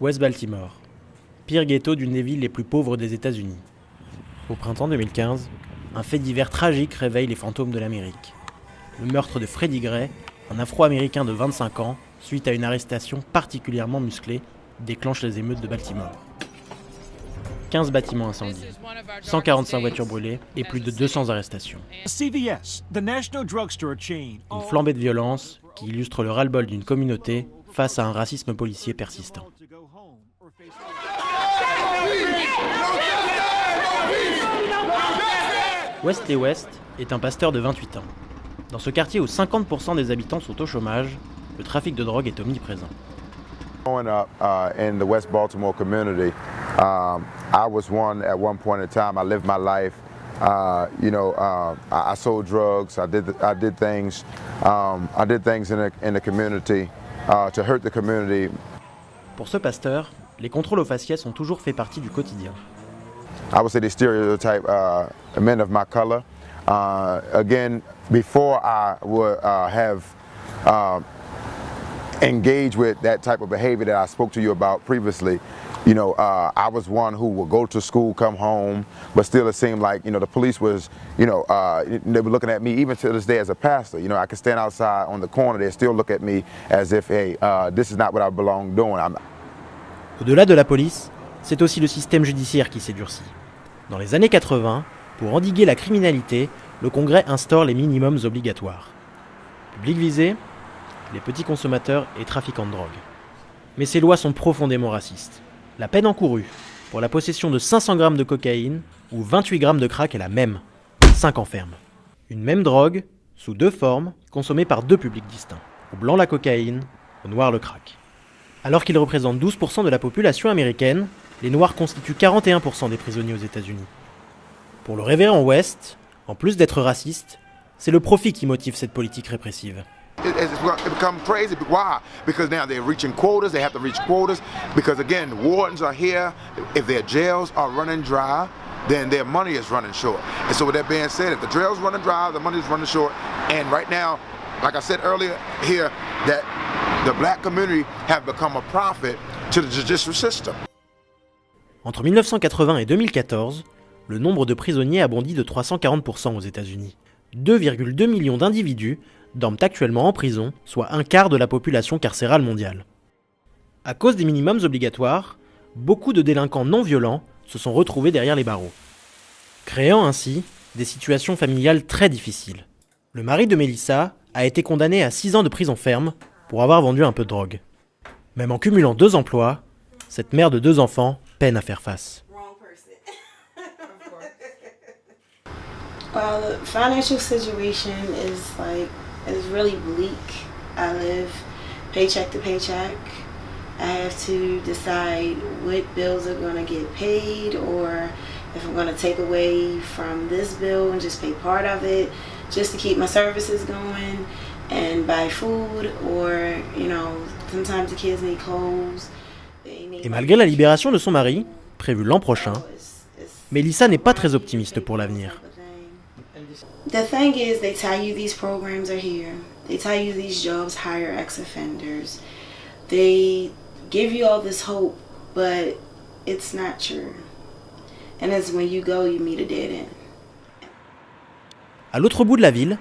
West Baltimore, pire ghetto d'une des villes les plus pauvres des États-Unis. Au printemps 2015, un fait divers tragique réveille les fantômes de l'Amérique. Le meurtre de Freddie Gray, un Afro-Américain de 25 ans, suite à une arrestation particulièrement musclée, déclenche les émeutes de Baltimore. 15 bâtiments incendiés, 145 voitures brûlées et plus de 200 arrestations. Une flambée de violence qui illustre le ras-le-bol d'une communauté face à un racisme policier persistant. Wesley West est un pasteur de 28 ans. Dans ce quartier où 50% des habitants sont au chômage, le trafic de drogue est omniprésent. Growing up in the West Baltimore community, I was at one point in time. I lived my life. I sold drugs. I did things. I did things in the community to hurt the community. Pour ce pasteur, les contrôles aux faciès ont toujours fait partie du quotidien. I would say they stereotype men of my color. Again, before I would have engaged with that type of behavior that I spoke to you about previously, I was one who would go to school, come home, but still it seemed like, the police was, they were looking at me even to this day as a pastor. I could stand outside on the corner, they still look at me as if, hey, this is not what I belong doing. Au-delà de la police, c'est aussi le système judiciaire qui s'est durci. Dans les années 80, pour endiguer la criminalité, le Congrès instaure les minimums obligatoires. Public visé, les petits consommateurs et trafiquants de drogue. Mais ces lois sont profondément racistes. La peine encourue pour la possession de 500 grammes de cocaïne ou 28 grammes de crack est la même, 5 ans ferme. Une même drogue, sous 2 formes, consommée par 2 publics distincts. Au blanc la cocaïne, au noir le crack. Alors qu'ils représentent 12% de la population américaine, les Noirs constituent 41% des prisonniers aux États-Unis. Pour le révérend West, en plus d'être raciste, c'est le profit qui motive cette politique répressive. It become crazy. Why? Because now they're reaching quotas. They have to reach quotas because, again, wardens are here. If their jails are running dry, then their money is running short. And so with that being said, if the jail's running dry, the money is running short. And right now, like I said earlier here, that the black community have become a profit to the judicial system. Entre 1980 et 2014, le nombre de prisonniers a bondi de 340% aux États-Unis. 2,2 millions d'individus dorment actuellement en prison, soit un quart de la population carcérale mondiale. À cause des minimums obligatoires, beaucoup de délinquants non violents se sont retrouvés derrière les barreaux, créant ainsi des situations familiales très difficiles. Le mari de Melissa a été condamné à 6 ans de prison ferme pour avoir vendu un peu de drogue. Même en cumulant 2 emplois, cette mère de 2 enfants peine à faire face. Well, the financial situation is really bleak. I live paycheck to paycheck. I have to decide what bills are going to get paid, or if I'm going to take away from this bill and just pay part of it just to keep my services going and buy food, or, sometimes the kids need clothes. Et malgré la libération de son mari, prévue l'an prochain, Melissa n'est pas très optimiste pour l'avenir. The thing is, they tell you these programs are here. They tell you these jobs hire ex-offenders. They give you all this hope, but it's not true. And it's when you go, you meet a dead end. À l'autre bout de la ville,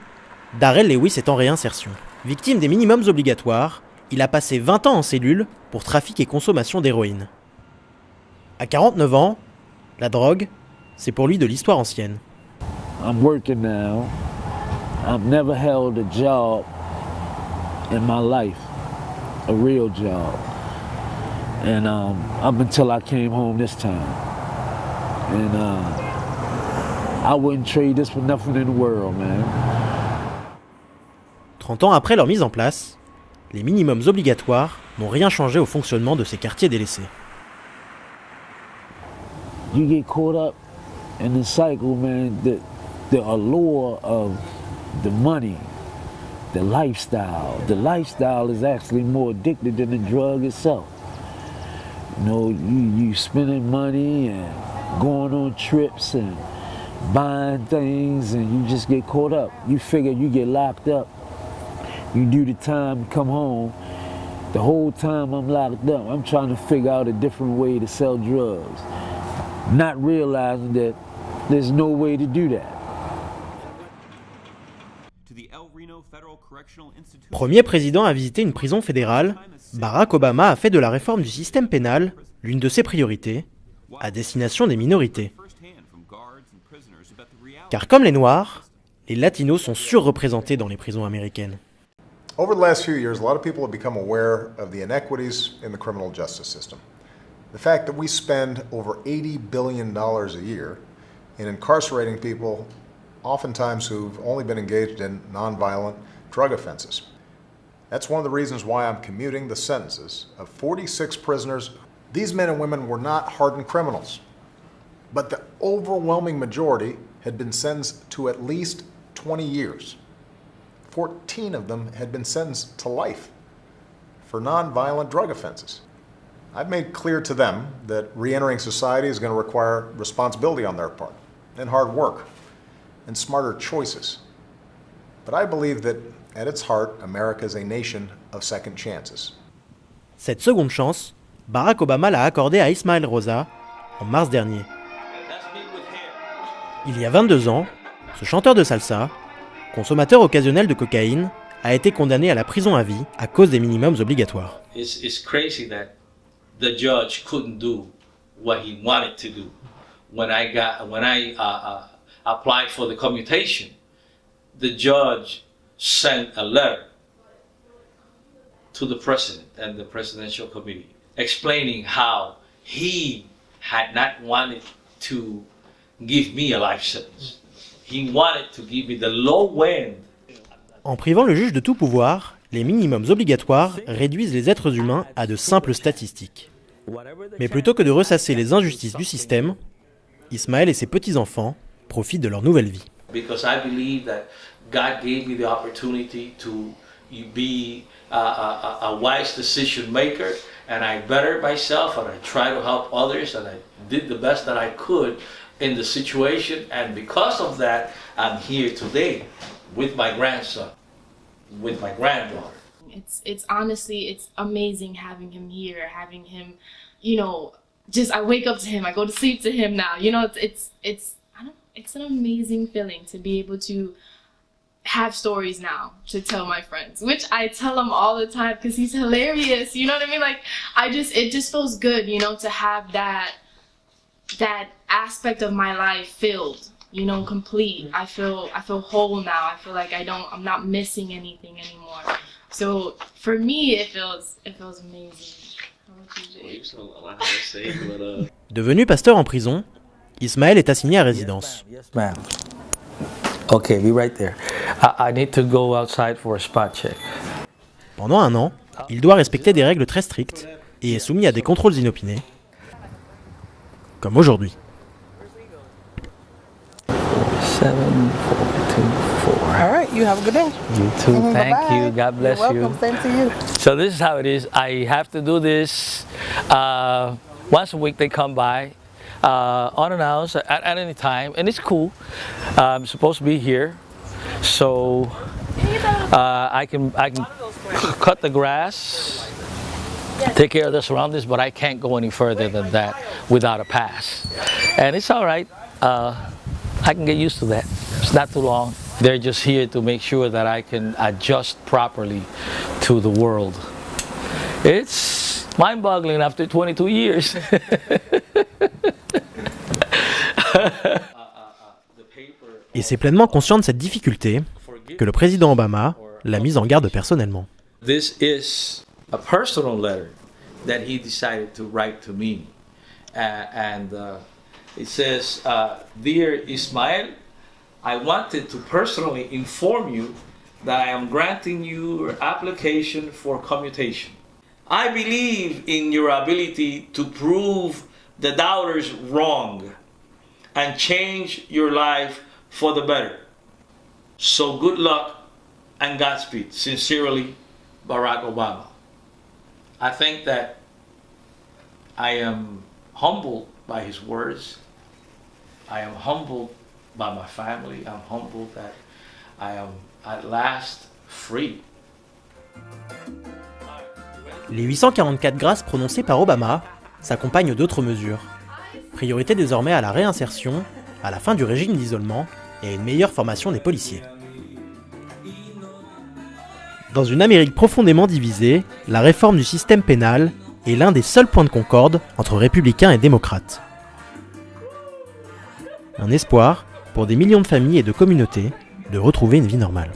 Darrell Lewis est en réinsertion. Victime des minimums obligatoires, il a passé 20 ans en cellule pour trafic et consommation d'héroïne. À 49 ans, la drogue, c'est pour lui de l'histoire ancienne. I'm working now. I've never held a job in my life, a real job. And up until I came home this time. And I wouldn't trade this for nothing in the world, man. 30 ans après leur mise en place, les minimums obligatoires n'ont rien changé au fonctionnement de ces quartiers délaissés. You get caught up in the cycle, man, the allure of the money, the lifestyle. The lifestyle is actually more addictive than the drug itself. You spending money and going on trips and buying things, and you just get caught up. You figure you get locked up, you do the time, come home, The whole time I'm locked up, I'm trying to figure out a different way to sell drugs, not realizing that there's no way to do that. Premier président à visiter une prison fédérale, Barack Obama a fait de la réforme du système pénal l'une de ses priorités, à destination des minorités. Car comme les Noirs, les Latinos sont surreprésentés dans les prisons américaines. Over the last few years, a lot of people have become aware of the inequities in the criminal justice system. The fact that we spend over $80 billion a year in incarcerating people, oftentimes who've only been engaged in nonviolent drug offenses. That's one of the reasons why I'm commuting the sentences of 46 prisoners. These men and women were not hardened criminals, but the overwhelming majority had been sentenced to at least 20 years. 14 of them had been sentenced to life for nonviolent drug offenses. I've made clear to them that re-entering society is going to require responsibility on their part, and hard work, and smarter choices. But I believe that at its heart, America is a nation of second chances. Cette seconde chance, Barack Obama l'a accordée à Ismael Rosa en mars dernier. Il y a 22 ans, ce chanteur de salsa, consommateur occasionnel de cocaïne, a été condamné à la prison à vie à cause des minimums obligatoires. It's crazy that the judge couldn't do what he wanted to do. When I applied for the commutation, the judge sent a letter to the president and the presidential committee explaining how he had not wanted to give me a life sentence. He wanted to give me the low end. En privant le juge de tout pouvoir, les minimums obligatoires réduisent les êtres humains à de simples statistiques. Mais plutôt que de ressasser les injustices du système, Ismaël et ses petits-enfants profitent de leur nouvelle vie. Because I believe that God gave me the opportunity to be a wise decision maker, and I bettered myself, and I try to help others, and I did the best that I could in the situation, and because of that, I'm here today with my grandson, with my granddaughter. It's honestly, it's amazing having him here, having him, you know, just I wake up to him, I go to sleep to him now. You know, it's an amazing feeling to be able to have stories now to tell my friends, which I tell him all the time because he's hilarious. You know what I mean? Like, it just feels good, you know, to have that aspect of my life filled, you know, complete. I feel whole now. I feel like I'm not missing anything anymore. So for me, it feels amazing. Devenu pasteur en prison, Ismaël est assigné à résidence. Yes, ma'am. Okay, be right there. I need to go outside for a spot check. Pendant un an, il doit respecter des règles très strictes et est soumis à des contrôles inopinés, comme aujourd'hui. 7, 4, 2, 4. All right, you have a good day. You too. Thank Bye-bye. you. God bless You're you. welcome. Same to you. So this is how it is. I have to do this once a week. They come by unannounced at any time, and it's cool. I'm supposed to be here, so I can cut the grass, take care of the surroundings, but I can't go any further than that without a pass. And it's all right. I can get used to that. It's not too long. They're just here to make sure that I can adjust properly to the world. It's mind-boggling after 22 years. Et c'est pleinement conscient de cette difficulté que le président Obama l'a mise en garde personnellement. This is a personal letter that he decided to write to me. It says, Dear Ismael, I wanted to personally inform you that I am granting you your application for commutation. I believe in your ability to prove the doubters wrong and change your life for the better. So good luck and Godspeed. Sincerely, Barack Obama. I think that I am humbled by his words. I am humbled by my family. I'm humbled that I am at last free. Les 844 grâces prononcées par Obama s'accompagnent d'autres mesures. Priorité désormais à la réinsertion, à la fin du régime d'isolement et à une meilleure formation des policiers. Dans une Amérique profondément divisée, la réforme du système pénal est l'un des seuls points de concorde entre républicains et démocrates. Un espoir pour des millions de familles et de communautés de retrouver une vie normale.